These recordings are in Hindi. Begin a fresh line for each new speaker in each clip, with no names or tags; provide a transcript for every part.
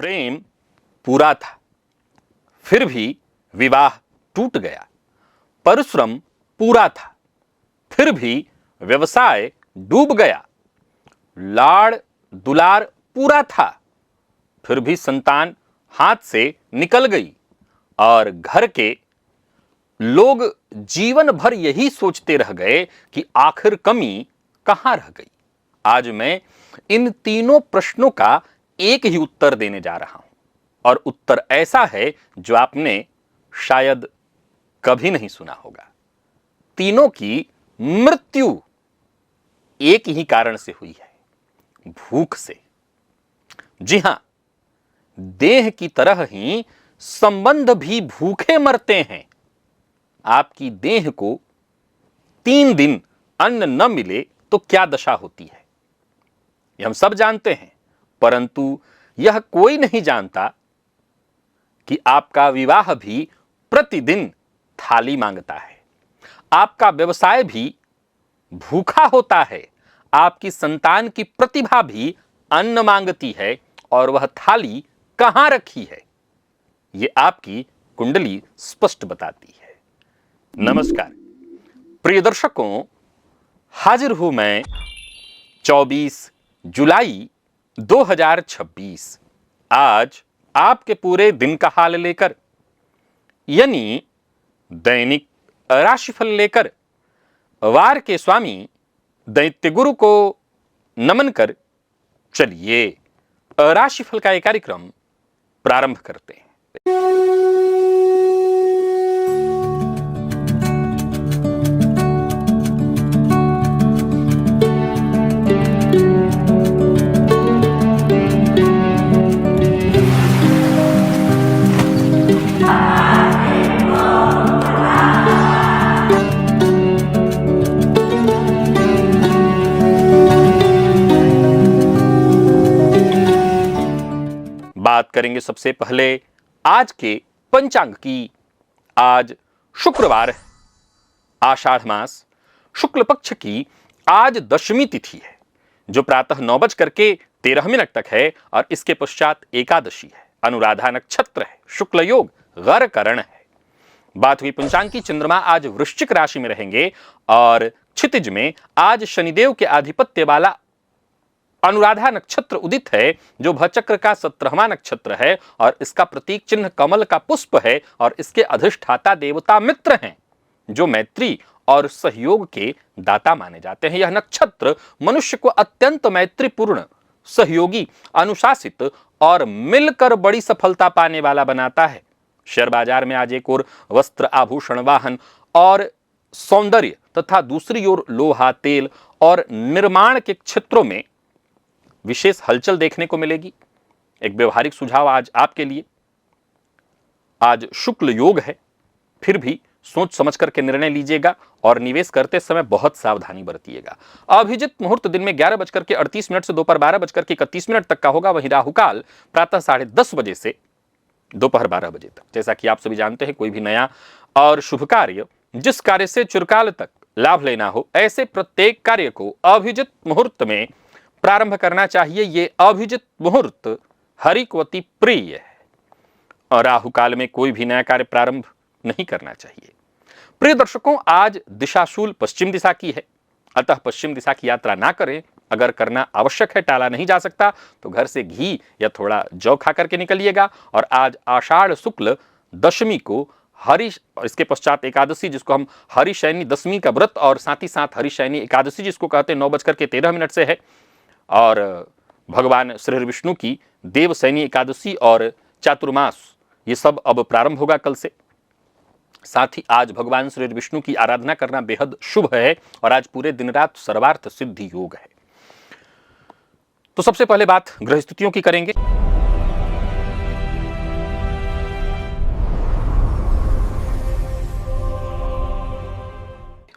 प्रेम पूरा था, फिर भी विवाह टूट गया। परिश्रम पूरा था, फिर भी व्यवसाय डूब गया। लाड़ दुलार पूरा था, फिर भी संतान हाथ से निकल गई। और घर के लोग जीवन भर यही सोचते रह गए कि आखिर कमी कहां रह गई। आज मैं इन तीनों प्रश्नों का एक ही उत्तर देने जा रहा हूं, और उत्तर ऐसा है जो आपने शायद कभी नहीं सुना होगा। तीनों की मृत्यु एक ही कारण से हुई है, भूख से। जी हां, देह की तरह ही संबंध भी भूखे मरते हैं। आपकी देह को 3 दिन अन्न न मिले तो क्या दशा होती है, यह हम सब जानते हैं। परंतु यह कोई नहीं जानता कि आपका विवाह भी प्रतिदिन थाली मांगता है, आपका व्यवसाय भी भूखा होता है, आपकी संतान की प्रतिभा भी अन्न मांगती है, और वह थाली कहां रखी है, यह आपकी कुंडली स्पष्ट बताती है। नमस्कार प्रिय दर्शकों, हाजिर हूं मैं 24 जुलाई 2026 आज आपके पूरे दिन का हाल लेकर, यानी दैनिक राशिफल लेकर, वार के स्वामी दैत्य गुरु को नमन कर चलिए राशिफल का यह कार्यक्रम प्रारंभ करते हैं। बात करेंगे सबसे पहले आज के पंचांग की। आज शुक्रवार है, आषाढ़ मास शुक्ल पक्ष की आज दशमी तिथि है, जो प्रातः 9:13 तक है, और इसके पश्चात एकादशी है। अनुराधा नक्षत्र है, शुक्ल योग गर करण है। बात हुई पंचांग की। चंद्रमा आज वृश्चिक राशि में रहेंगे, और क्षितिज में आज शनिदेव के आधिपत्य वाला अनुराधा नक्षत्र उदित है, जो भचक्र का 17वां नक्षत्र है, और इसका प्रतीक चिन्ह कमल का पुष्प है, और इसके अधिष्ठाता देवता मित्र हैं, जो मैत्री और सहयोग के दाता माने जाते हैं। यह नक्षत्र मनुष्य को अत्यंत मैत्रीपूर्ण, सहयोगी, अनुशासित और मिलकर बड़ी सफलता पाने वाला बनाता है। शेयर बाजार में आज एक ओर वस्त्र, आभूषण, वाहन और सौंदर्य तथा दूसरी ओर लोहा, तेल और निर्माण के क्षेत्रों में विशेष हलचल देखने को मिलेगी। एक व्यवहारिक सुझाव आज आपके लिए, आज शुक्ल योग है, फिर भी सोच समझ करके निर्णय लीजिएगा, और निवेश करते समय बहुत सावधानी बरतिएगा। अभिजित मुहूर्त दिन में 11:38 से दोपहर 12:31 तक का होगा। वहीं राहुकाल प्रातः 10:30 बजे से दोपहर 12 बजे तक। जैसा कि आप सभी जानते हैं, कोई भी नया और शुभ कार्य, जिस कार्य से चिरकाल तक लाभ लेना हो, ऐसे प्रत्येक कार्य को अभिजित मुहूर्त में प्रारंभ करना चाहिए। ये अभिजित मुहूर्त हरि को अति प्रिय है, और राहुकाल में कोई भी नया कार्य प्रारंभ नहीं करना चाहिए। प्रिय दर्शकों, आज दिशाशूल पश्चिम दिशा की है, अतः पश्चिम दिशा की यात्रा ना करें। अगर करना आवश्यक है, टाला नहीं जा सकता, तो घर से घी या थोड़ा जौ खा करके निकलिएगा। और आज आषाढ़ शुक्ल दशमी को इसके पश्चात एकादशी, जिसको हम हरिशयनी दशमी का व्रत, और साथ ही साथ हरिशयनी एकादशी जिसको कहते हैं, 9:13 से है। और भगवान श्री विष्णु की देवसैनी एकादशी और चातुर्मास, ये सब अब प्रारंभ होगा कल से। साथ ही आज भगवान श्री विष्णु की आराधना करना बेहद शुभ है, और आज पूरे दिन रात सर्वार्थ सिद्धि योग है। तो सबसे पहले बात ग्रह स्थितियों की करेंगे।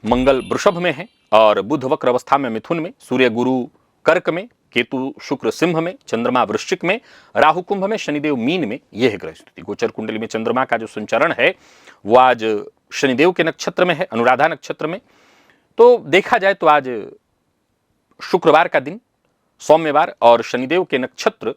मंगल वृषभ में है, और बुध वक्र अवस्था में मिथुन में, सूर्य गुरु कर्क में, केतु शुक्र सिंह में, चंद्रमा वृश्चिक में, राहु कुंभ में, शनिदेव मीन में। यह है ग्रह स्थिति। गोचर कुंडली में चंद्रमा का जो संचरण है वो आज शनिदेव के नक्षत्र में है, अनुराधा नक्षत्र में। तो देखा जाए तो आज शुक्रवार का दिन, सोमवार, और शनिदेव के नक्षत्र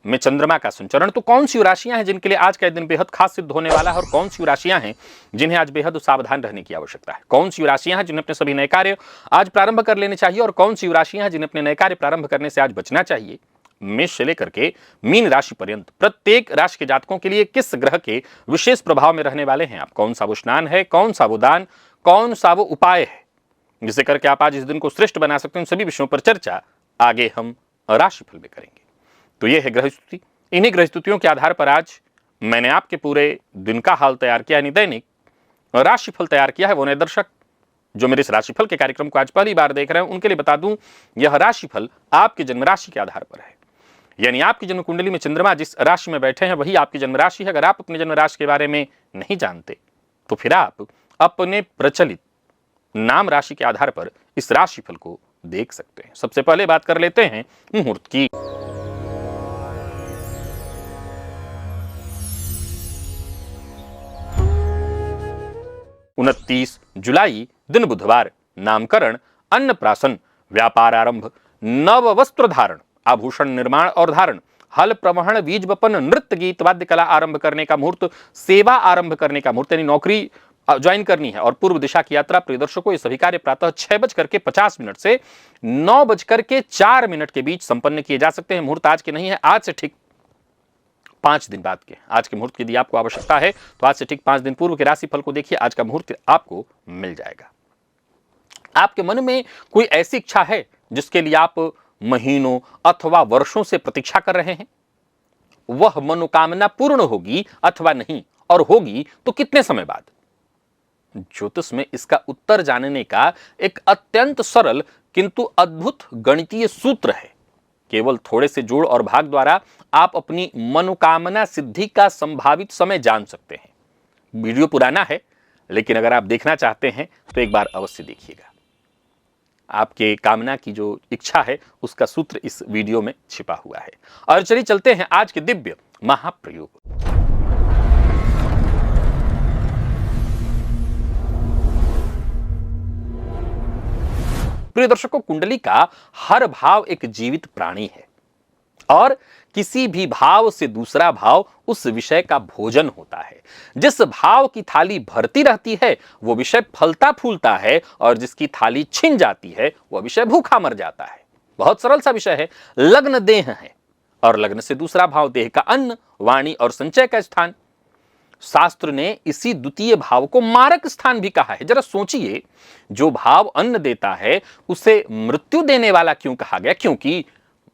में चंद्रमा का संचरण। तो कौन सी राशियां हैं जिनके लिए आज का दिन बेहद खास सिद्ध होने वाला है, और कौन सी राशियां हैं जिन्हें आज बेहद सावधान रहने की आवश्यकता है? कौन सी राशियां हैं जिन्हें अपने सभी नए कार्य आज प्रारंभ कर लेने चाहिए, और कौन सी राशियां हैं जिन्हें अपने नए कार्य प्रारंभ करने से आज बचना चाहिए? मेष से लेकर के मीन राशि पर्यंत प्रत्येक राशि के जातकों के लिए किस ग्रह के विशेष प्रभाव में रहने वाले हैं आप, कौन सा वो स्नान है, कौन सा वो दान, कौन सा वो उपाय है जिसे करके आप आज इस दिन को श्रेष्ठ बना सकते हैं, उन सभी विषयों पर चर्चा आगे हम राशिफल में करेंगे। तो ये है ग्रह स्थिति। इन्हीं ग्रह स्थितियों के आधार पर आज मैंने आपके पूरे दिन का हाल तैयार किया, यानी दैनिक राशिफल तैयार किया है। वो नए दर्शक जो मेरे इस राशिफल के कार्यक्रम को आज पहली बार देख रहे हैं, उनके लिए बता दूं, यह राशिफल आपके जन्म राशि के आधार पर है। यानी आपकी जन्म कुंडली में चंद्रमा जिस राशि में बैठे हैं वही आपकी जन्म राशि है। अगर आप अपने जन्म राशि के बारे में नहीं जानते तो फिर आप अपने प्रचलित नाम राशि के आधार पर इस राशिफल को देख सकते हैं। सबसे पहले बात कर लेते हैं मुहूर्त की। 29 जुलाई दिन बुधवार, नामकरण, अन्नप्राशन, व्यापार आरंभ, नव वस्त्र धारण, आभूषण निर्माण और धारण, हल प्रवहन, बीज बपन, नृत्य गीत वाद्य कला आरंभ करने का मुहूर्त, सेवा आरंभ करने का मुहूर्त, यानी नौकरी ज्वाइन करनी है और पूर्व दिशा की यात्रा। प्रिय दर्शकों, ये सभी कार्य प्रातः 6:50 से 9:04 के बीच संपन्न किए जा सकते हैं। मुहूर्त आज के नहीं है, आज से ठीक 5 दिन बाद के। आज के मुहूर्त की यदि आपको आवश्यकता है तो आज से ठीक 5 दिन पूर्व के राशिफल को देखिए, आज का मुहूर्त आपको मिल जाएगा। आपके मन में कोई ऐसी इच्छा है जिसके लिए आप महीनों अथवा वर्षों से प्रतीक्षा कर रहे हैं, वह मनोकामना पूर्ण होगी अथवा नहीं, और होगी तो कितने समय बाद? ज्योतिष में इसका उत्तर जानने का एक अत्यंत सरल किंतु अद्भुत गणितीय सूत्र है। केवल थोड़े से जोड़ और भाग द्वारा आप अपनी मनोकामना सिद्धि का संभावित समय जान सकते हैं। वीडियो पुराना है, लेकिन अगर आप देखना चाहते हैं तो एक बार अवश्य देखिएगा। आपके कामना की जो इच्छा है उसका सूत्र इस वीडियो में छिपा हुआ है। और चलिए चलते हैं आज के दिव्य महाप्रयोग। प्रिय दर्शकों, कुंडली का हर भाव एक जीवित प्राणी है और किसी भी भाव से दूसरा भाव उस विषय का भोजन होता है। जिस भाव की थाली भरती रहती है वो विषय फलता फूलता है, और जिसकी थाली छिन जाती है वह विषय भूखा मर जाता है। बहुत सरल सा विषय है। लग्न देह है और लग्न से दूसरा भाव देह का अन्न, वाणी और संचय का स्थान। शास्त्र ने इसी द्वितीय भाव को मारक स्थान भी कहा है। जरा सोचिए, जो भाव अन्न देता है उसे मृत्यु देने वाला क्यों कहा गया? क्योंकि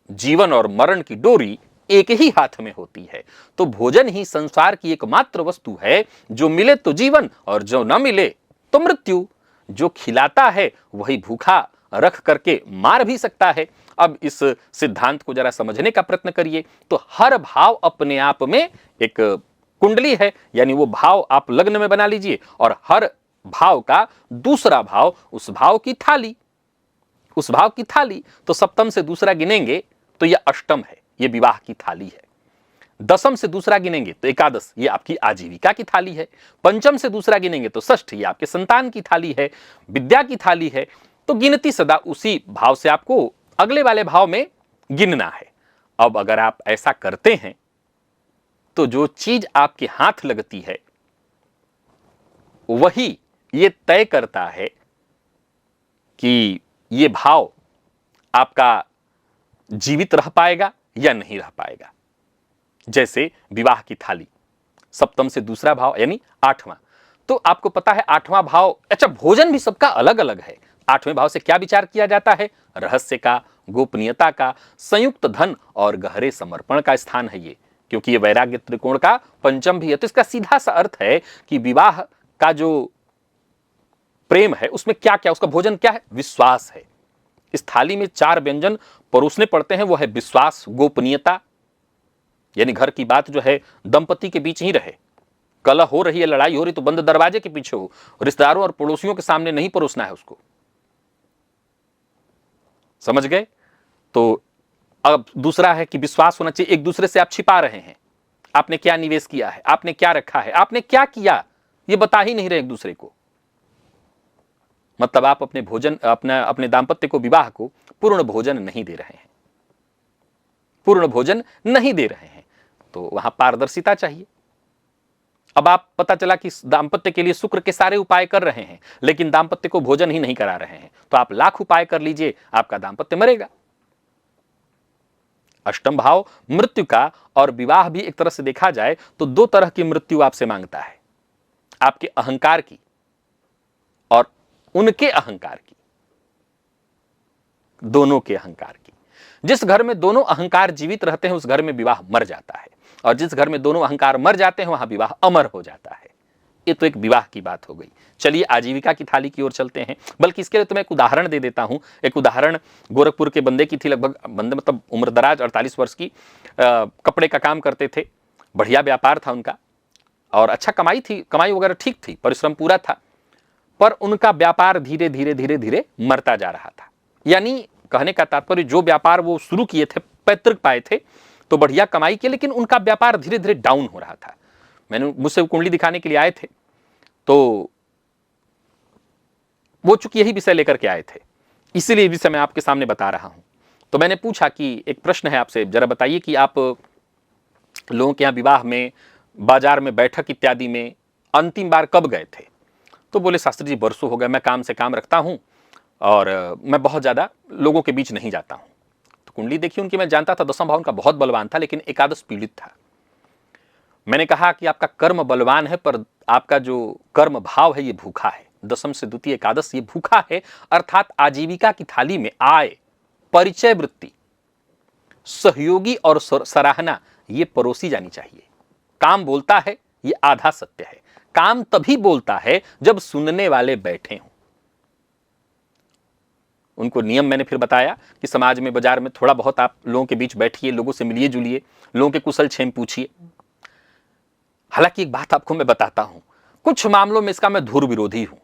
जीवन और मरण की डोरी एक ही हाथ में होती है। तो भोजन ही संसार की एकमात्र वस्तु है, जो मिले तो जीवन और जो न मिले तो मृत्यु। जो खिलाता है वही भूखा रख करके मार भी सकता है। अब इस सिद्धांत को जरा समझने का प्रयत्न करिए तो हर भाव अपने आप में एक कुंडली है, यानी वो भाव आप लग्न में बना लीजिए, और हर भाव का दूसरा भाव उस भाव की थाली, उस भाव की थाली। तो सप्तम से दूसरा गिनेंगे तो यह अष्टम है, यह विवाह की थाली है। दशम से दूसरा गिनेंगे तो एकादश, ये आपकी आजीविका की थाली है। पंचम से दूसरा गिनेंगे तो षष्ठ, ये आपके संतान की थाली है, विद्या की थाली है। तो गिनती सदा उसी भाव से आपको अगले वाले भाव में गिनना है। अब अगर आप ऐसा करते हैं तो जो चीज आपके हाथ लगती है वही ये तय करता है कि ये भाव आपका जीवित रह पाएगा या नहीं रह पाएगा। जैसे विवाह की थाली, सप्तम से दूसरा भाव यानी 8वां। तो आपको पता है 8वां भाव, अच्छा भोजन भी सबका अलग अलग है। 8वें भाव से क्या विचार किया जाता है? रहस्य का, गोपनीयता का, संयुक्त धन और गहरे समर्पण का स्थान है ये, क्योंकि ये वैराग्य त्रिकोण का पंचम भी है। तो इसका सीधा सा अर्थ है कि विवाह का जो प्रेम है उसमें क्या क्या, उसका भोजन क्या है? विश्वास है। इस थाली में 4 व्यंजन परोसने पड़ते हैं। वो है विश्वास, गोपनीयता, यानी घर की बात जो है दंपति के बीच ही रहे। कलह हो रही है, लड़ाई हो रही तो बंद दरवाजे के पीछे हो, रिश्तेदारों और पड़ोसियों के सामने नहीं परोसना है उसको। समझ गए? तो अब दूसरा है कि विश्वास होना चाहिए। एक दूसरे से आप छिपा रहे हैं, आपने क्या निवेश किया है, आपने क्या रखा है, आपने क्या किया, ये बता ही नहीं रहे एक दूसरे को। मतलब आप अपने भोजन, अपने दाम्पत्य को, विवाह को पूर्ण भोजन नहीं दे रहे हैं। पूर्ण भोजन नहीं दे रहे हैं, तो वहां पारदर्शिता चाहिए। अब आप पता चला कि दाम्पत्य के लिए शुक्र के सारे उपाय कर रहे हैं, लेकिन दाम्पत्य को भोजन ही नहीं करा रहे हैं, तो आप लाख उपाय कर लीजिए, आपका दाम्पत्य मरेगा। अष्टम भाव मृत्यु का, और विवाह भी एक तरह से देखा जाए तो दो तरह की मृत्यु आपसे मांगता है, आपके अहंकार की और उनके अहंकार की, दोनों के अहंकार की। जिस घर में दोनों अहंकार जीवित रहते हैं उस घर में विवाह मर जाता है, और जिस घर में दोनों अहंकार मर जाते हैं वहां विवाह अमर हो जाता है। ये तो एक विवाह की बात हो गई। चलिए आजीविका की थाली की ओर चलते हैं। बल्कि इसके लिए तो मैं एक उदाहरण दे देता हूं। एक उदाहरण गोरखपुर के बंदे की थी, लगभग बंदे मतलब उम्रदराज 48 वर्ष की, कपड़े का काम करते थे, बढ़िया व्यापार था उनका और अच्छा कमाई थी, कमाई वगैरह ठीक थी, परिश्रम पूरा था, पर उनका व्यापार धीरे धीरे धीरे धीरे मरता जा रहा था। यानी कहने का तात्पर्य, जो व्यापार वो शुरू किए थे, पैतृक पाए थे तो बढ़िया कमाई की, लेकिन उनका व्यापार धीरे धीरे डाउन हो रहा था। मुझसे कुंडली दिखाने के लिए आए थे, तो वो चूंकि यही विषय लेकर के आए थे, इसीलिए विषय मैं आपके सामने बता रहा हूं। तो मैंने पूछा कि एक प्रश्न है आपसे, जरा बताइए कि आप लोगों के यहाँ विवाह में, बाजार में, बैठक इत्यादि में अंतिम बार कब गए थे? तो बोले शास्त्री जी बरसों हो गए, मैं काम से काम रखता हूं और मैं बहुत ज्यादा लोगों के बीच नहीं जाता हूं। तो कुंडली देखी उनकी, मैं जानता था दसम भाव उनका बहुत बलवान था, लेकिन एकादश पीड़ित था। मैंने कहा कि आपका कर्म बलवान है, पर आपका जो कर्म भाव है ये भूखा है। दसम से द्वितीय एकादश ये भूखा है, अर्थात आजीविका की थाली में आय, परिचय वृत्ति, सहयोगी और सराहना ये परोसी जानी चाहिए। काम बोलता है, ये आधा सत्य है। काम तभी बोलता है जब सुनने वाले बैठे हों। उनको नियम मैंने फिर बताया कि समाज में, बाजार में थोड़ा बहुत आप लोगों के बीच बैठिए, लोगों से मिलिए जुलिए, लोगों के कुशल क्षेम पूछिए। हालांकि एक बात आपको मैं बताता हूं, कुछ मामलों में इसका मैं धुर विरोधी हूं,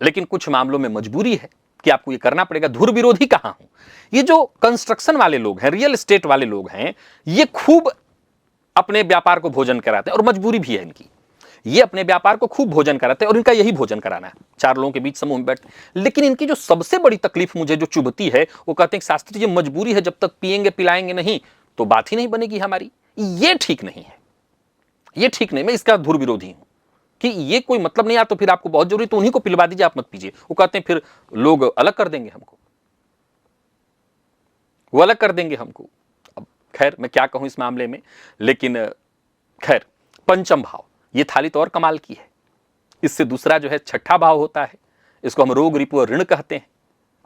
लेकिन कुछ मामलों में मजबूरी है कि आपको ये करना पड़ेगा। धुर विरोधी कहां हूं? ये जो कंस्ट्रक्शन वाले लोग हैं, रियल एस्टेट वाले लोग हैं, ये खूब अपने व्यापार को भोजन कराते हैं, और मजबूरी भी है इनकी। ये अपने व्यापार को खूब भोजन कराते हैं और इनका यही भोजन कराना है, चार लोगों के बीच समूह में बैठ। लेकिन इनकी जो सबसे बड़ी तकलीफ मुझे जो चुभती है, वो कहते हैं शास्त्री जी मजबूरी है, जब तक पिएंगे पिलाएंगे नहीं तो बात ही नहीं बनेगी हमारी। ये ठीक नहीं है, ये ठीक नहीं। मैं इसका धुर विरोधी हूं कि ये कोई मतलब नहीं। या तो फिर आपको बहुत जरूरी तो उन्हीं को पिलवा दीजिए, आप मत पीजिए। वो कहते हैं फिर लोग अलग कर देंगे हमको, वो अलग कर देंगे हमको। अब खैर मैं क्या कहूं इस मामले में, लेकिन खैर पंचम भाव ये थाली तो और कमाल की है। इससे दूसरा जो है छठा भाव होता है, इसको हम रोग, रिपु और ऋण कहते हैं।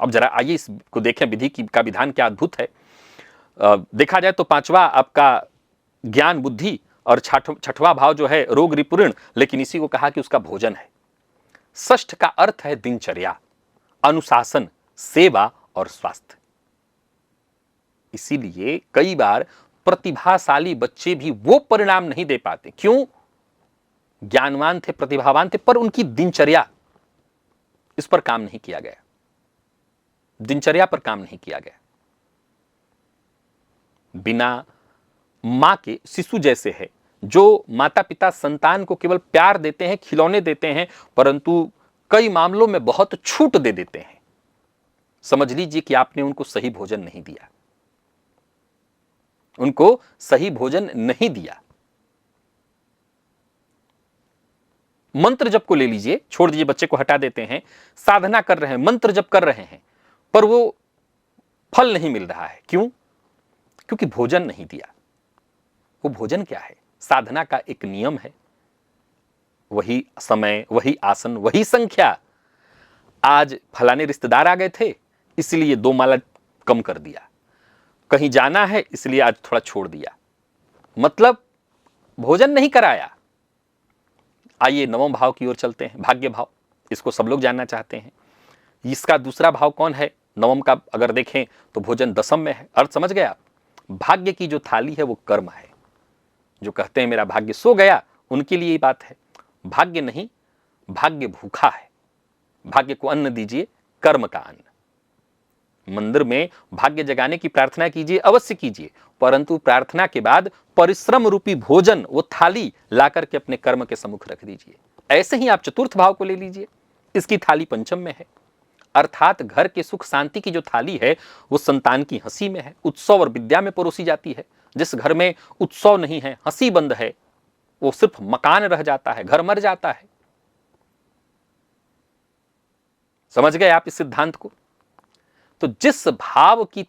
अब जरा आइए इसको देखें, विधि का विधान क्या अद्भुत है। देखा जाए तो पांचवा आपका ज्ञान बुद्धि और छठवां भाव जो है रोग, रिपु, ऋण, लेकिन इसी को कहा कि उसका भोजन है। षष्ठ का अर्थ है दिनचर्या, अनुशासन, सेवा और स्वास्थ्य। इसीलिए कई बार प्रतिभाशाली बच्चे भी वो परिणाम नहीं दे पाते। क्यों? ज्ञानवान थे, प्रतिभावान थे, पर उनकी दिनचर्या, इस पर काम नहीं किया गया, दिनचर्या पर काम नहीं किया गया। बिना मां के शिशु जैसे है, जो माता पिता संतान को केवल प्यार देते हैं, खिलौने देते हैं, परंतु कई मामलों में बहुत छूट दे देते हैं। समझ लीजिए कि आपने उनको सही भोजन नहीं दिया, उनको सही भोजन नहीं दिया। मंत्र जप को ले लीजिए, छोड़ दीजिए, बच्चे को हटा देते हैं, साधना कर रहे हैं, मंत्र जप कर रहे हैं, पर वो फल नहीं मिल रहा है। क्यों? क्योंकि भोजन नहीं दिया। वो भोजन क्या है? साधना का एक नियम है, वही समय, वही आसन, वही संख्या। आज फलाने रिश्तेदार आ गए थे इसलिए 2 माला कम कर दिया, कहीं जाना है इसलिए आज थोड़ा छोड़ दिया, मतलब भोजन नहीं कराया। आइए नवम भाव की ओर चलते हैं, भाग्य भाव। इसको सब लोग जानना चाहते हैं। इसका दूसरा भाव कौन है? नवम का अगर देखें तो भोजन दसम में है। अर्थ समझ गए आप? भाग्य की जो थाली है वो कर्म है। जो कहते हैं मेरा भाग्य सो गया, उनके लिए ये बात है। भाग्य नहीं, भाग्य भूखा है। भाग्य को अन्न दीजिए, कर्म का अन्न। मंदिर में भाग्य जगाने की प्रार्थना कीजिए, अवश्य कीजिए, परंतु प्रार्थना के बाद परिश्रम रूपी भोजन, वो थाली लाकर के अपने कर्म के सम्मुख रख दीजिए। ऐसे ही आप चतुर्थ भाव को ले लीजिए, इसकी थाली पंचम में है। अर्थात घर के सुख शांति की जो थाली है वो संतान की हंसी में है, उत्सव और विद्या में परोसी जाती है। जिस घर में उत्सव नहीं है, हंसी बंद है, वो सिर्फ मकान रह जाता है, घर मर जाता है। समझ गए आप इस सिद्धांत को? तो जिस भाव की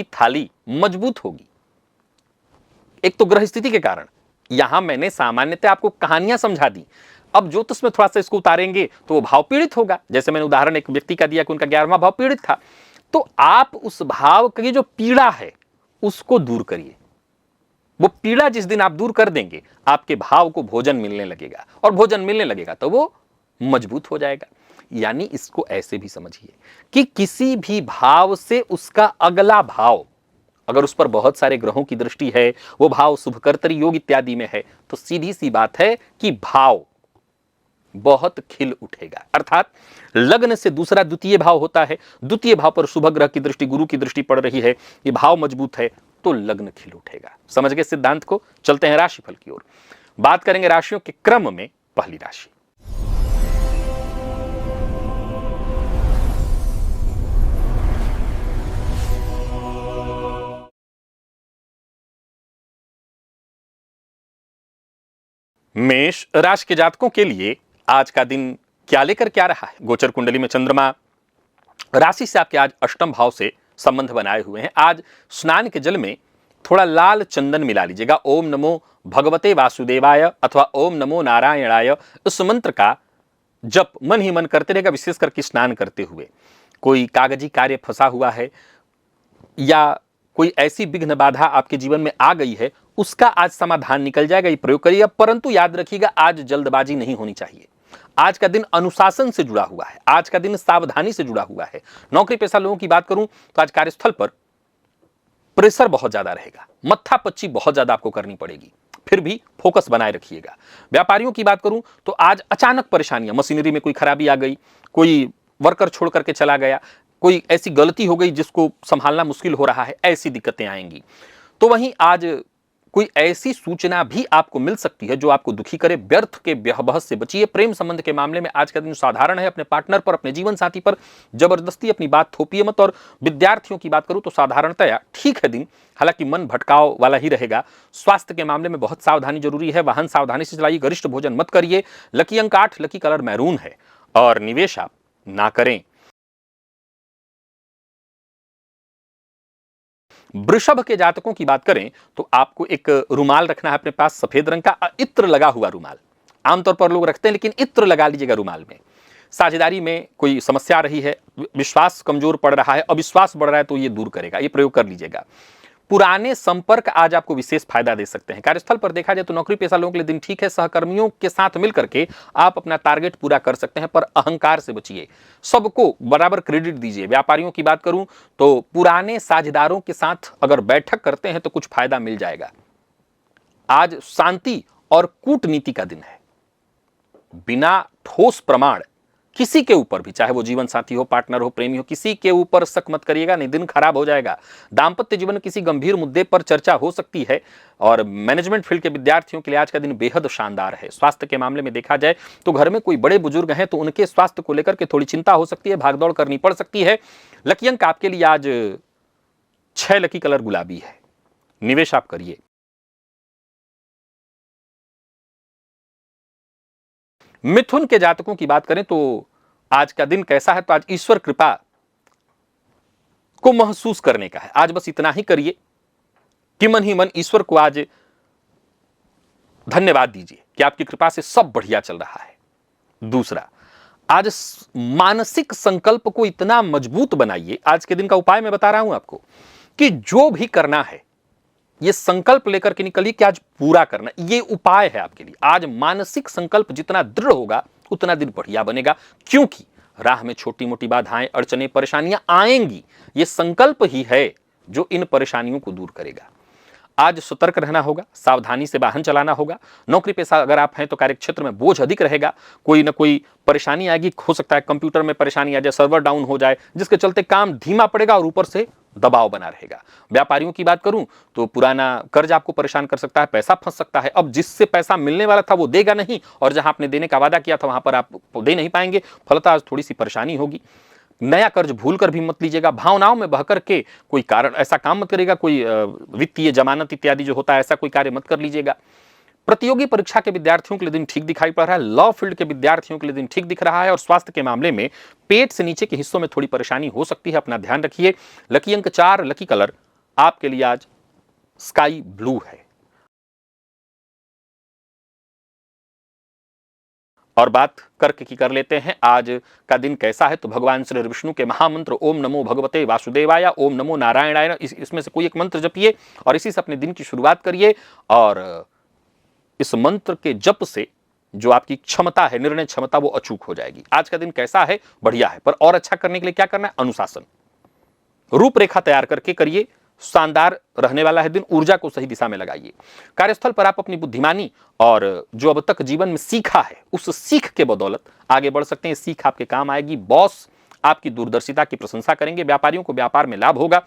थाली मजबूत होगी, एक तो ग्रह स्थिति के कारण, यहां मैंने सामान्यतः आपको कहानियां समझा दी, अब ज्योतिष में थोड़ा सा इसको उतारेंगे तो वो भाव पीड़ित होगा। जैसे मैंने उदाहरण एक व्यक्ति का दिया कि उनका 11वां भाव पीड़ित था, तो आप उस भाव की जो पीड़ा है उसको दूर करिए। वो पीड़ा जिस दिन आप दूर कर देंगे, आपके भाव को भोजन मिलने लगेगा, और भोजन मिलने लगेगा तो वो मजबूत हो जाएगा। यानी इसको ऐसे भी समझिए कि किसी भी भाव से उसका अगला भाव, अगर उस पर बहुत सारे ग्रहों की दृष्टि है, वो भाव शुभकर्तरी योग इत्यादि में है, तो सीधी सी बात है कि भाव बहुत खिल उठेगा। अर्थात लग्न से दूसरा द्वितीय भाव होता है, द्वितीय भाव पर शुभ ग्रह की दृष्टि, गुरु की दृष्टि पड़ रही है, ये भाव मजबूत है तो लग्न खिल उठेगा। समझ गए सिद्धांत को? चलते हैं राशिफल की ओर। बात करेंगे राशियों के क्रम में। पहली राशि मेष राशि के जातकों के लिए आज का दिन क्या लेकर क्या रहा है? गोचर कुंडली में चंद्रमा राशि से आपके आज अष्टम भाव से संबंध बनाए हुए हैं। आज स्नान के जल में थोड़ा लाल चंदन मिला लीजिएगा। ओम नमो भगवते वासुदेवाय अथवा ओम नमो नारायणाय, इस मंत्र का जप मन ही मन करते रहेगा, विशेष करके स्नान करते हुए। कोई कागजी कार्य फंसा हुआ है या कोई ऐसी विघ्न बाधा आपके जीवन में आ गई है, उसका आज समाधान निकल जाएगा, ये प्रयोग करिएगा। परंतु याद रखिएगा, आज जल्दबाजी नहीं होनी चाहिए। आज का दिन अनुशासन से जुड़ा हुआ है, आज का दिन सावधानी से जुड़ा हुआ है। नौकरी पेशा लोगों की बात करूं तो आज कार्यस्थल पर प्रेशर बहुत ज्यादा रहेगा, मत्थापच्ची बहुत ज्यादा आपको करनी पड़ेगी, फिर भी फोकस बनाए रखिएगा। व्यापारियों की बात करूं तो आज अचानक परेशानियां, मशीनरी में कोई खराबी आ गई, कोई वर्कर छोड़ करके चला गया, कोई ऐसी गलती हो गई जिसको संभालना मुश्किल हो रहा है, ऐसी दिक्कतें आएंगी। तो वहीं आज कोई ऐसी सूचना भी आपको मिल सकती है जो आपको दुखी करे। व्यर्थ के बहस से बचिए। प्रेम संबंध के मामले में आज का दिन साधारण है। अपने पार्टनर पर, अपने जीवन साथी पर जबरदस्ती अपनी बात थोपिए मत। और विद्यार्थियों की बात करूं तो साधारणतया ठीक है दिन, हालांकि मन भटकाव वाला ही रहेगा। स्वास्थ्य के मामले में बहुत सावधानी जरूरी है। वाहन सावधानी से चलाइए, गरिष्ठ भोजन मत करिए। लकी अंक 8, लकी कलर मैरून है और निवेश आप ना करें। वृषभ के जातकों की बात करें तो आपको एक रुमाल रखना है अपने पास, सफेद रंग का इत्र लगा हुआ रुमाल। आमतौर पर लोग रखते हैं, लेकिन इत्र लगा लीजिएगा रुमाल में। साझेदारी में कोई समस्या आ रही है, विश्वास कमजोर पड़ रहा है, अविश्वास बढ़ रहा है, तो ये दूर करेगा, ये प्रयोग कर लीजिएगा। पुराने संपर्क आज आपको विशेष फायदा दे सकते हैं। कार्यस्थल पर देखा जाए तो नौकरी पेशा लोगों के लिए दिन ठीक है। सहकर्मियों के साथ मिलकर के आप अपना टारगेट पूरा कर सकते हैं, पर अहंकार से बचिए, सबको बराबर क्रेडिट दीजिए। व्यापारियों की बात करूं तो पुराने साझेदारों के साथ अगर बैठक करते हैं तो कुछ फायदा मिल जाएगा। आज शांति और कूटनीति का दिन है। बिना ठोस प्रमाण किसी के ऊपर भी, चाहे वो जीवन साथी हो, पार्टनर हो, प्रेमी हो, किसी के ऊपर शक मत करिएगा, नहीं दिन खराब हो जाएगा। दाम्पत्य जीवन किसी गंभीर मुद्दे पर चर्चा हो सकती है। और मैनेजमेंट फील्ड के विद्यार्थियों के लिए आज का दिन बेहद शानदार है। स्वास्थ्य के मामले में देखा जाए तो घर में कोई बड़े बुजुर्ग हैं तो उनके स्वास्थ्य को लेकर के थोड़ी चिंता हो सकती है, भागदौड़ करनी पड़ सकती है। लकी अंक आपके लिए आज 6, लकी कलर गुलाबी है। निवेश आप करिए। मिथुन के जातकों की बात करें तो आज का दिन कैसा है? तो आज ईश्वर कृपा को महसूस करने का है। आज बस इतना ही करिए कि मन ही मन ईश्वर को आज धन्यवाद दीजिए कि आपकी कृपा से सब बढ़िया चल रहा है। दूसरा, आज मानसिक संकल्प को इतना मजबूत बनाइए। आज के दिन का उपाय मैं बता रहा हूं आपको कि जो भी करना है ये संकल्प लेकर के निकलिए कि आज पूरा करना। ये उपाय है आपके लिए। आज मानसिक संकल्प जितना दृढ़ होगा उतना दिन बढ़िया बनेगा, क्योंकि राह में छोटी मोटी बाधाएं, अड़चने, परेशानियां आएंगी। ये संकल्प ही है जो इन परेशानियों को दूर करेगा। आज सतर्क रहना होगा, सावधानी से वाहन चलाना होगा। नौकरी पेशा अगर आप हैं तो कार्यक्षेत्र में बोझ अधिक रहेगा, कोई ना कोई परेशानी आएगी। हो सकता है कंप्यूटर में परेशानी आ जाए, सर्वर डाउन हो जाए, जिसके चलते काम धीमा पड़ेगा और ऊपर से दबाव बना रहेगा। व्यापारियों की बात करूं तो पुराना कर्ज आपको परेशान कर सकता है, पैसा फंस सकता है। अब जिससे पैसा मिलने वाला था वो देगा नहीं, और जहां आपने देने का वादा किया था वहां पर आप दे नहीं पाएंगे, फलतः आज थोड़ी सी परेशानी होगी। नया कर्ज भूल कर भी मत लीजिएगा, भावनाओं में बहकर के कोई कारण ऐसा काम मत करिएगा, कोई वित्तीय जमानत इत्यादि जो होता है ऐसा कोई कार्य मत कर लीजिएगा। प्रतियोगी परीक्षा के विद्यार्थियों के लिए दिन ठीक दिखाई पड़ रहा है, लॉ फील्ड के विद्यार्थियों के लिए दिन ठीक दिख रहा है, और स्वास्थ्य के मामले में पेट से नीचे के हिस्सों में थोड़ी परेशानी हो सकती है, अपना ध्यान रखिए। लकी अंक 4, लकी कलर आपके लिए आज स्काई ब्लू है। और बात कर्क की कर लेते हैं, आज का दिन कैसा है। तो भगवान श्री विष्णु के महामंत्र ओम नमो भगवते वासुदेवाय, ओम नमो नारायणाय, इसमें से कोई एक मंत्र जपिए और इसी से अपने दिन की शुरुआत करिए। और इस मंत्र के जप से जो आपकी क्षमता है, निर्णय क्षमता, वो अचूक हो जाएगी। आज का दिन कैसा है, बढ़िया है। पर और अच्छा करने के लिए क्या करना है, अनुशासन, रूपरेखा तैयार करके करिए, शानदार रहने वाला है दिन। ऊर्जा को सही दिशा में लगाइए। कार्यस्थल पर आप अपनी बुद्धिमानी और जो अब तक जीवन में सीखा है उस सीख के बदौलत आगे बढ़ सकते हैं। सीख आपके काम आएगी। बॉस आपकी दूरदर्शिता की प्रशंसा करेंगे। व्यापारियों को व्यापार में लाभ होगा।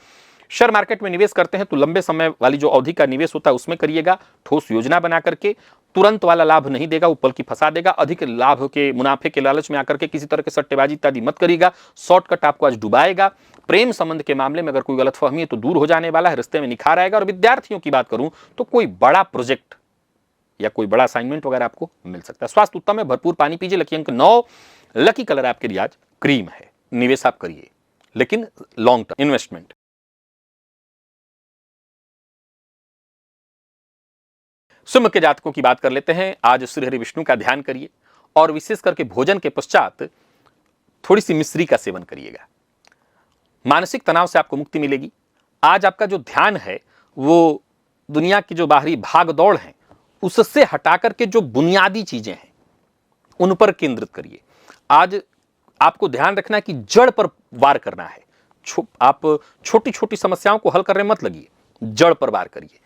शेयर मार्केट में निवेश करते हैं तो लंबे समय वाली जो अवधि का निवेश होता है उसमें करिएगा। ठोस योजना बना करके, तुरंत वाला लाभ नहीं देगा, वो पल की फंसा देगा। अधिक लाभ के मुनाफे के लालच में आकर के किसी तरह के सट्टेबाजी इत्यादि मत करिएगा, शॉर्टकट आपको आज डुबाएगा। प्रेम संबंध के मामले में अगर कोई गलतफहमी है तो दूर हो जाने वाला है, रिश्ते में निखार आएगा। और विद्यार्थियों की बात करूं तो कोई बड़ा प्रोजेक्ट या कोई बड़ा असाइनमेंट वगैरह आपको मिल सकता है। स्वास्थ्य उत्तम है, भरपूर पानी पीजिए। लकी अंक 9, लकी कलर आपके लिए आज क्रीम है। निवेश आप करिए लेकिन लॉन्ग टर्म इन्वेस्टमेंट। सिंह के जातकों की बात कर लेते हैं। आज श्री हरि विष्णु का ध्यान करिए और विशेष करके भोजन के पश्चात थोड़ी सी मिश्री का सेवन करिएगा। मानसिक तनाव से आपको मुक्ति मिलेगी। आज आपका जो ध्यान है वो दुनिया की जो बाहरी भाग दौड़ है उससे हटाकर के जो बुनियादी चीजें हैं उन पर केंद्रित करिए। आज आपको ध्यान रखना है कि जड़ पर वार करना है। आप छोटी छोटी समस्याओं को हल करने मत लगिए, जड़ पर वार करिए।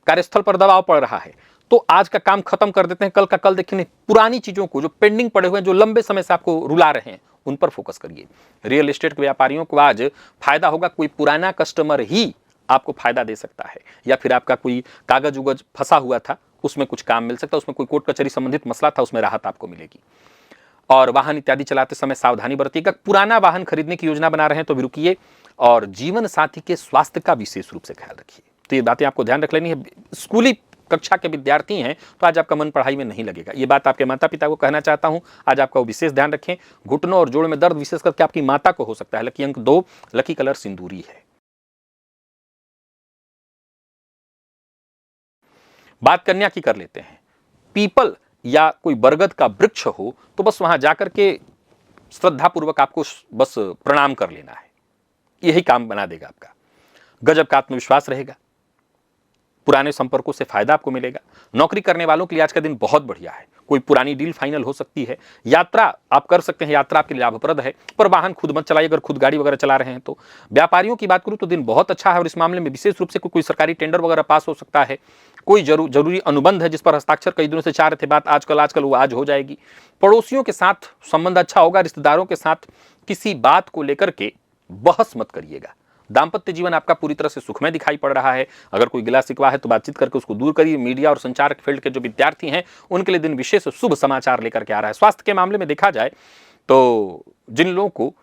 कार्यस्थल पर दबाव पड़ रहा है तो आज का काम खत्म कर देते हैं, कल का कल देखेंगे। पुरानी चीजों को जो पेंडिंग पड़े हुए हैं, जो लंबे समय से आपको रुला रहे हैं, उन पर फोकस करिए। रियल एस्टेट के व्यापारियों को आज फायदा होगा। कोई पुराना कस्टमर ही आपको फायदा दे सकता है, या फिर आपका कोई कागज उगज फंसा हुआ था उसमें कुछ काम मिल सकता है, उसमें कोई कोर्ट कचहरी संबंधित मसला था उसमें राहत आपको मिलेगी। और वाहन इत्यादि चलाते समय सावधानी बरतिएगा। पुराना वाहन खरीदने की योजना बना रहे हैं तो भी रुकिए। और जीवन साथी के स्वास्थ्य का विशेष रूप से ख्याल रखिए। तो ये बातें आपको ध्यान रख लेनी है। स्कूली कक्षा के विद्यार्थी हैं तो आज आपका मन पढ़ाई में नहीं लगेगा। ये बात आपके माता पिता को कहना चाहता हूं। आज आपका विशेष ध्यान रखें। घुटनों और जोड़ में दर्द विशेष करके आपकी माता को हो सकता है। लकी अंक 2, लकी कलर सिंदूरी है। बात कन्या की कर लेते हैं। पीपल या कोई बरगद का वृक्ष हो तो बस वहां जाकर के श्रद्धापूर्वक आपको बस प्रणाम कर लेना है, यही काम बना देगा आपका। गजब का आत्मविश्वास रहेगा। पुराने संपर्कों से फायदा आपको मिलेगा। नौकरी करने वालों के लिए आज का दिन बहुत बढ़िया है। कोई पुरानी डील फाइनल हो सकती है। यात्रा आप कर सकते हैं, यात्रा आपके लिए लाभप्रद है। पर वाहन खुद मत चलाइए अगर खुद गाड़ी वगैरह चला रहे हैं तो। व्यापारियों की बात करूं तो दिन बहुत अच्छा है और इस मामले में विशेष रूप से कोई सरकारी टेंडर वगैरह पास हो सकता है। कोई जरूरी अनुबंध है जिस पर हस्ताक्षर कई दिनों से चाह रहे थे, बात आजकल वो आज हो जाएगी। पड़ोसियों के साथ संबंध अच्छा होगा। रिश्तेदारों के साथ किसी बात को लेकर के बहस मत करिएगा। दाम्पत्य जीवन आपका पूरी तरह से सुखमय दिखाई पड़ रहा है। अगर कोई गिला शिकवा है तो बातचीत करके उसको दूर करिए। मीडिया और संचार फील्ड के जो विद्यार्थी हैं उनके लिए दिन विशेष शुभ समाचार लेकर के आ रहा है। स्वास्थ्य के मामले में देखा जाए तो जिन लोगों को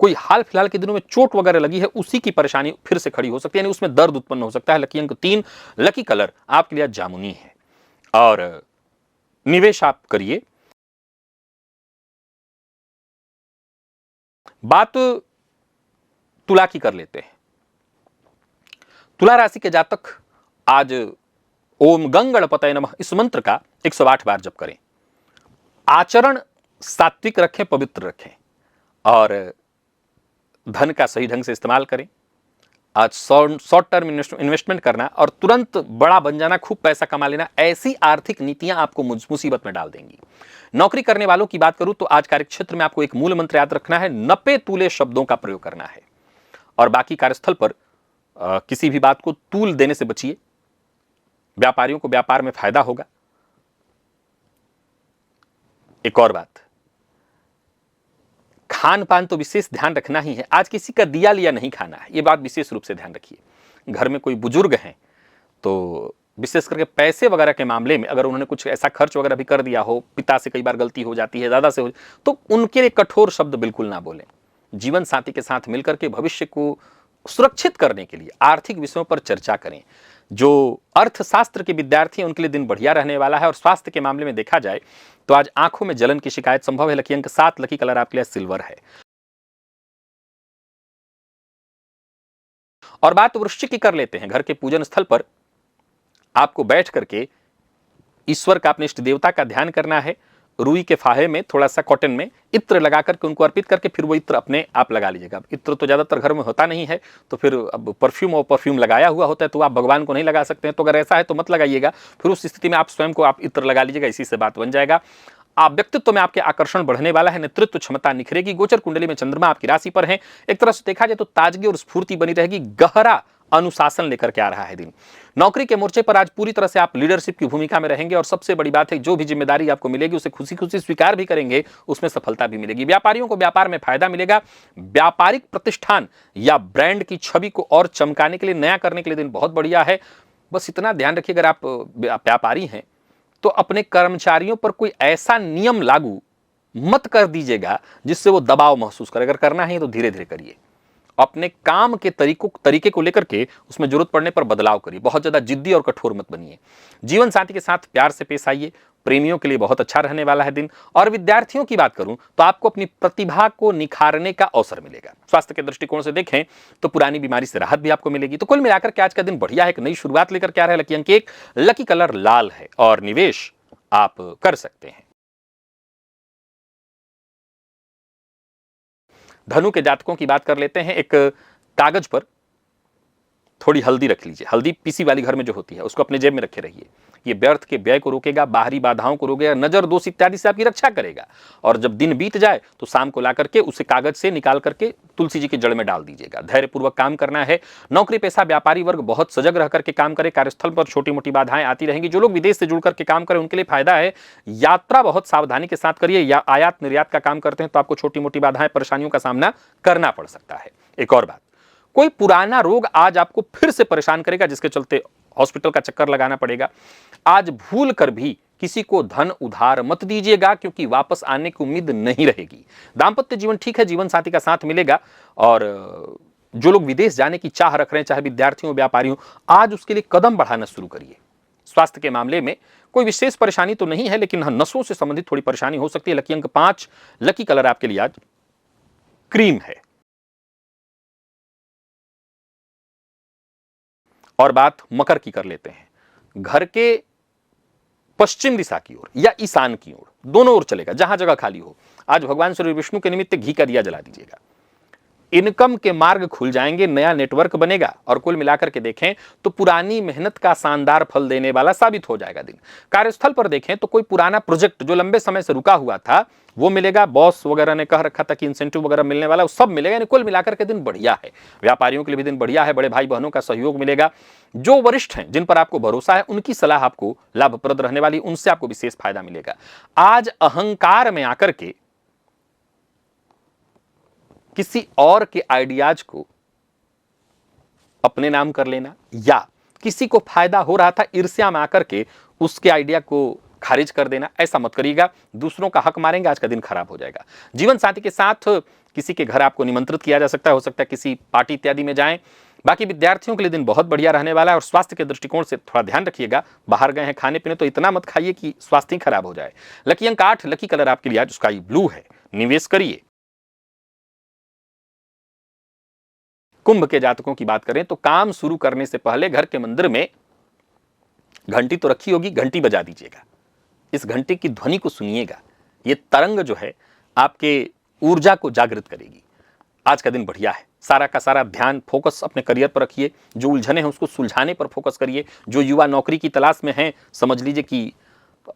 कोई हाल फिलहाल के दिनों में चोट वगैरह लगी है उसी की परेशानी फिर से खड़ी हो सकती है, यानी उसमें दर्द उत्पन्न हो सकता है। लकी अंक 3, लकी कलर आपके लिए जामुनी है। और निवेश आप करिए। बात तुला की कर लेते हैं। तुला राशि के जातक आज ओम गंगणपतये नमः इस मंत्र का 108 बार जप करें। आचरण सात्विक रखें, पवित्र रखें और धन का सही ढंग से इस्तेमाल करें। आज शॉर्ट टर्म इन्वेस्टमेंट करना और तुरंत बड़ा बन जाना, खूब पैसा कमा लेना, ऐसी आर्थिक नीतियां आपको मुसीबत में डाल देंगी। नौकरी करने वालों की बात करूं तो आज कार्यक्षेत्र में आपको एक मूल मंत्र याद रखना है, नपे तुले शब्दों का प्रयोग करना है। और बाकी कार्यस्थल पर किसी भी बात को तूल देने से बचिए। व्यापारियों को व्यापार में फायदा होगा। एक और बात, खान पान तो विशेष ध्यान रखना ही है। आज किसी का दिया लिया नहीं खाना है, ये बात विशेष रूप से ध्यान रखिए। घर में कोई बुजुर्ग हैं तो विशेष करके पैसे वगैरह के मामले में अगर उन्होंने कुछ ऐसा खर्च वगैरह भी कर दिया हो, पिता से कई बार गलती हो जाती है, दादा से हो, तो उनके लिए कठोर शब्द बिल्कुल ना बोलें। जीवन साथी के साथ मिलकर के भविष्य को सुरक्षित करने के लिए आर्थिक विषयों पर चर्चा करें। जो अर्थशास्त्र के विद्यार्थी हैं उनके लिए दिन बढ़िया रहने वाला है। और स्वास्थ्य के मामले में देखा जाए तो आज आंखों में जलन की शिकायत संभव है। लकी अंक 7, लकी कलर आपके लिए सिल्वर है। और बात वृश्चिक की कर लेते हैं। घर के पूजन स्थल पर आपको बैठ करके ईश्वर का, अपने इष्ट देवता का ध्यान करना है। रुई के फाहे में थोड़ा सा कॉटन में इत्र लगा करके उनको अर्पित करके फिर वो इत्र अपने आप लगा लीजिएगा। इत्र तो ज्यादातर घर में होता नहीं है, तो फिर अब परफ्यूम लगाया हुआ होता है तो आप भगवान को नहीं लगा सकते हैं, तो अगर ऐसा है तो मत लगाइएगा। फिर उस स्थिति में आप स्वयं को आप इत्र लगा लीजिएगा, इसी से बात बन जाएगा। आप व्यक्तित्व में आपके आकर्षण बढ़ने वाला है, नेतृत्व क्षमता निखरेगी। गोचर कुंडली में चंद्रमा आपकी राशि पर है। एक तरह से देखा जाए तो ताजगी और स्फूर्ति बनी रहेगी। गहरा अनुशासन लेकर के आ रहा है दिन। नौकरी के मोर्चे पर आज पूरी तरह से आप लीडरशिप की भूमिका में रहेंगे और सबसे बड़ी बात है, जो भी जिम्मेदारी आपको मिलेगी उसे खुशी खुशी स्वीकार भी करेंगे, उसमें सफलता भी मिलेगी। व्यापारियों को व्यापार में फायदा मिलेगा। व्यापारिक प्रतिष्ठान या ब्रांड की छवि को और चमकाने के लिए, नया करने के लिए दिन बहुत बढ़िया है। बस इतना ध्यान रखिए, अगर आप व्यापारी हैं तो अपने कर्मचारियों पर कोई ऐसा नियम लागू मत कर दीजिएगा जिससे वो दबाव महसूस करे। अगर करना है तो धीरे धीरे करिए। अपने काम के तरीके को लेकर के उसमें जरूरत पड़ने पर बदलाव करिए। बहुत ज्यादा जिद्दी और कठोर मत बनिए। जीवन साथी के साथ प्यार से पेश आइए। प्रेमियों के लिए बहुत अच्छा रहने वाला है दिन। और विद्यार्थियों की बात करूं तो आपको अपनी प्रतिभा को निखारने का अवसर मिलेगा। स्वास्थ्य के दृष्टिकोण से देखें तो पुरानी बीमारी से राहत भी आपको मिलेगी। तो कुल मिलाकर के आज का दिन बढ़िया है, एक नई शुरुआत लेकर के आ रहा है। लकी अंक 1, लकी कलर लाल है और निवेश आप कर सकते हैं। धनु के जातकों की बात कर लेते हैं। एक कागज पर थोड़ी हल्दी रख लीजिए। हल्दी पीसी वाली घर में जो होती है उसको अपने जेब में रखे रहिए। ये व्यर्थ के व्यय को रोकेगा, बाहरी बाधाओं को रोकेगा, नजर दोष इत्यादि से आपकी रक्षा करेगा। और जब दिन बीत जाए तो शाम को ला करके उसे कागज से निकाल करके तुलसी जी की जड़ में डाल दीजिएगा। धैर्यपूर्वक काम करना है। नौकरी पेशा व्यापारी वर्ग बहुत सजग रह करके काम करे। कार्यस्थल पर छोटी मोटी बाधाएं आती रहेंगी। जो लोग विदेश से जुड़ करके काम करें उनके लिए फायदा है। यात्रा बहुत सावधानी के साथ करिए। या आयात निर्यात का काम करते हैं तो आपको छोटी मोटी बाधाएं, परेशानियों का सामना करना पड़ सकता है। एक और बात, कोई पुराना रोग आज आपको फिर से परेशान करेगा जिसके चलते हॉस्पिटल का चक्कर लगाना पड़ेगा। आज भूल कर भी किसी को धन उधार मत दीजिएगा क्योंकि वापस आने की उम्मीद नहीं रहेगी। दांपत्य जीवन ठीक है, जीवन साथी का साथ मिलेगा। और जो लोग विदेश जाने की चाह रख रहे हैं, चाहे विद्यार्थी हो, व्यापारी हो, आज उसके लिए कदम बढ़ाना शुरू करिए। स्वास्थ्य के मामले में कोई विशेष परेशानी तो नहीं है, लेकिन नसों से संबंधित थोड़ी परेशानी हो सकती है। लकी अंक 5, लकी कलर आपके लिए आज क्रीम है। और बात मकर की कर लेते हैं। घर के पश्चिम दिशा की ओर या ईशान की ओर, दोनों ओर चलेगा, जहां जगह खाली हो, आज भगवान श्री विष्णु के निमित्त घी का दिया जला दीजिएगा। इनकम के मार्ग खुल जाएंगे, नया नेटवर्क बनेगा। और कुल मिलाकर के देखें तो पुरानी मेहनत का शानदार फल देने वाला साबित हो जाएगा दिन। कार्यस्थल पर देखें तो कोई पुराना प्रोजेक्ट जो लंबे समय से रुका हुआ था वो मिलेगा। बॉस वगैरह ने कह रखा था कि इंसेंटिव वगैरह मिलने वाला, वो सब मिलेगा। यानी कुल मिलाकर के दिन बढ़िया है। व्यापारियों के लिए भी दिन बढ़िया है। बड़े भाई बहनों का सहयोग मिलेगा। जो वरिष्ठ हैं, जिन पर आपको भरोसा है, उनकी सलाह आपको लाभप्रद रहने वाली, उनसे आपको विशेष फायदा मिलेगा। आज अहंकार में आकर के किसी और के आइडियाज को अपने नाम कर लेना, या किसी को फायदा हो रहा था ईर्ष्या में आकर के उसके आइडिया को खारिज कर देना, ऐसा मत करिएगा। दूसरों का हक मारेंगे, आज का दिन खराब हो जाएगा। जीवन साथी के साथ किसी के घर आपको निमंत्रित किया जा सकता है, हो सकता है किसी पार्टी इत्यादि में जाएं। बाकी विद्यार्थियों के लिए दिन बहुत बढ़िया रहने वाला है। और स्वास्थ्य के दृष्टिकोण से थोड़ा ध्यान रखिएगा। बाहर गए हैं खाने पीने तो इतना मत खाइए कि स्वास्थ्य ही खराब हो जाए। लकी अंक 8, लकी कलर आपके लिए आज स्काई ब्लू है। निवेश करिए। कुंभ के जातकों की बात करें तो काम शुरू करने से पहले घर के मंदिर में घंटी तो रखी होगी, घंटी बजा दीजिएगा। इस घंटी की ध्वनि को सुनिएगा। ये तरंग जो है आपके ऊर्जा को जागृत करेगी। आज का दिन बढ़िया है। सारा का सारा ध्यान, फोकस अपने करियर पर रखिए। जो उलझने हैं उसको सुलझाने पर फोकस करिए। जो युवा नौकरी की तलाश में हैं, समझ लीजिए कि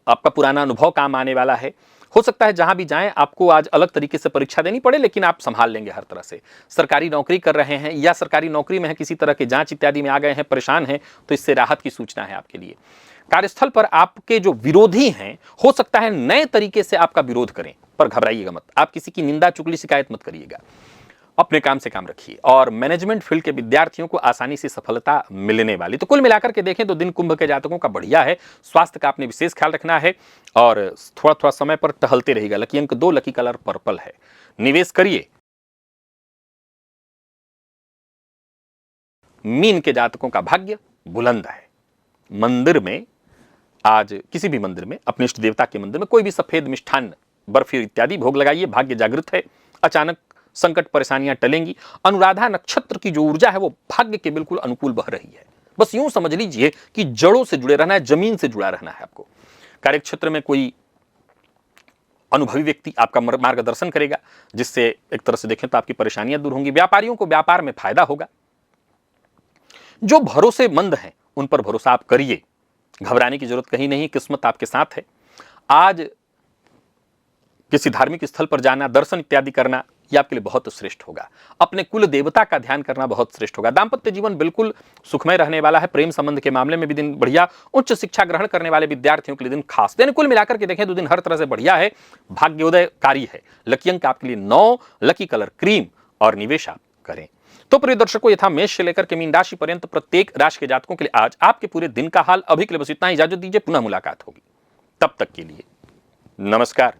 आपका पुराना अनुभव काम आने वाला है। हो सकता है जहां भी जाएं आपको आज अलग तरीके से परीक्षा देनी पड़े, लेकिन आप संभाल लेंगे हर तरह से। सरकारी नौकरी कर रहे हैं या सरकारी नौकरी में है, किसी तरह के जांच इत्यादि में आ गए हैं, परेशान हैं, तो इससे राहत की सूचना है आपके लिए। कार्यस्थल पर आपके जो विरोधी हैं, हो सकता है नए तरीके से आपका विरोध करें, पर घबराइएगा मत, आप किसी की निंदा चुगली शिकायत मत करिएगा, अपने काम से काम रखिए। और मैनेजमेंट फील्ड के विद्यार्थियों को आसानी से सफलता मिलने वाली। तो कुल मिलाकर के देखें तो दिन कुंभ के जातकों का बढ़िया है। स्वास्थ्य का आपने विशेष ख्याल रखना है और थोड़ा थोड़ा समय पर टहलते रहिएगा। लकी अंक 2, लकी कलर पर्पल है, निवेश करिए। मीन के जातकों का भाग्य बुलंद है। मंदिर में आज किसी भी मंदिर में, अपने इष्ट देवता के मंदिर में कोई भी सफेद मिष्ठान्न, बर्फी इत्यादि भोग लगाइए। भाग्य जागृत है, अचानक संकट परेशानियां टलेंगी। अनुराधा नक्षत्र की जो ऊर्जा है वो भाग्य के बिल्कुल अनुकूल बह रही है। बस यूं समझ लीजिए कि जड़ों से जुड़े रहना है, जमीन से जुड़ा रहना है आपको। कार्यक्षेत्र में कोई अनुभवी व्यक्ति आपका मार्गदर्शन करेगा, जिससे एक तरह से देखें तो आपकी परेशानियां दूर होंगी। व्यापारियों को व्यापार में फायदा होगा। जो भरोसेमंद हैं उन पर भरोसा आप करिए, घबराने की जरूरत कहीं नहीं, किस्मत आपके साथ है। आज किसी धार्मिक स्थल पर जाना, दर्शन इत्यादि करना, यह आपके लिए बहुत श्रेष्ठ होगा। अपने कुल देवता का ध्यान करना बहुत श्रेष्ठ होगा। दांपत्य जीवन बिल्कुल सुखमय रहने वाला है। प्रेम संबंध के मामले में भी दिन बढ़िया। उच्च शिक्षा ग्रहण करने वाले विद्यार्थियों के लिए दिन खास। यानी कुल मिलाकर के देखें तो दिन हर तरह से बढ़िया है, भाग्योदयकारी है। लकी अंक आपके लिए 9, लकी कलर क्रीम और निवेश आप करें। तो प्रिय दर्शकों, यथा मेष से लेकर के मीन राशि पर्यंत प्रत्येक राशि के जातकों के लिए आज आपके पूरे दिन का हाल। अभी के लिए बस इतना ही, इजाजत दीजिए, पुनः मुलाकात होगी। तब तक के लिए नमस्कार।